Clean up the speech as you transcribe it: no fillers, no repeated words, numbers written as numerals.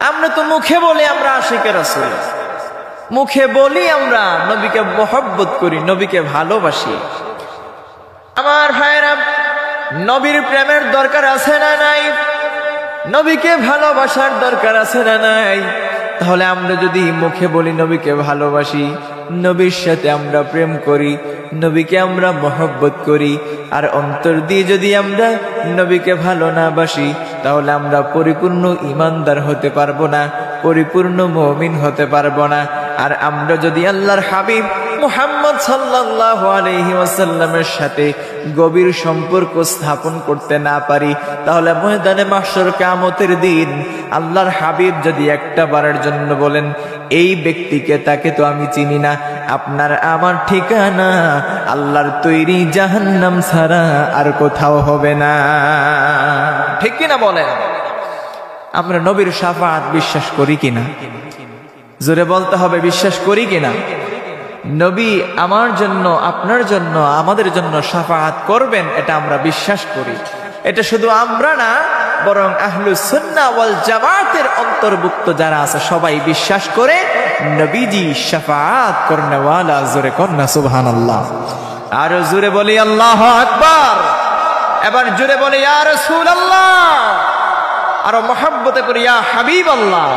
আমরা তো মুখে বলি আমরা আশিকে রাসূল, মুখে বলি আমরা নবীকে মহব্বত করি, নবীকে ভালোবাসি। আমার ভাইরা, নবীর প্রেমের দরকার আছে না নাই? নবীকে ভালোবাসার দরকার আছে না নাই? তাহলে আমরা যদি মুখে বলি নবীকে ভালোবাসি, নবীর সাথে আমরা প্রেম করি, নবীকে আমরা মহব্বত করি, আর অন্তর দিয়ে যদি আমরা নবীকে ভালো না বাসি, তাহলে আমরা পরিপূর্ণ ঈমানদার হতে পারবো না, পরিপূর্ণ মুমিন হতে পারবো না। আর আমরা যদি আল্লাহর হাবিব মুহাম্মদ সাল্লাল্লাহু আলাইহি ওয়াসাল্লামের সাথে গভীর সম্পর্ক স্থাপন করতে না পারি, তাহলে ময়দানে মাহশর কিয়ামতের দিন আল্লাহর হাবিব যদি একটা বারের জন্য বলেন, এই ব্যক্তিকে, তাকে তো আমি চিনি না, আপনার আমার ঠিকানা আল্লাহর তৈরি জাহান্নাম ছাড়া আর কোথাও হবে না। ঠিক কিনা বলেন? আমরা নবীর শাফাআত বিশ্বাস করি কিনা? জোরে বলতে হবে, বিশ্বাস করি কিনা? নবী আমার জন্য, আপনার জন্য, আমাদের জন্য শাফাআত করবেন, এটা আমরা বিশ্বাস করি। এটা শুধু আমরা না, বরং আহলুস সুন্নাহ ওয়াল জামাতের অন্তর্ভুক্ত যারা আছে সবাই বিশ্বাস করে নবীজি শাফাআত করনেওয়ালা। জোরে কন্না সুবহানাল্লাহ। আর জোরে বলি আল্লাহু আকবার। এবার জোরে বলি ইয়া রাসূলুল্লাহ। আর মহব্বতে করি ইয়া হাবিবাল্লাহ।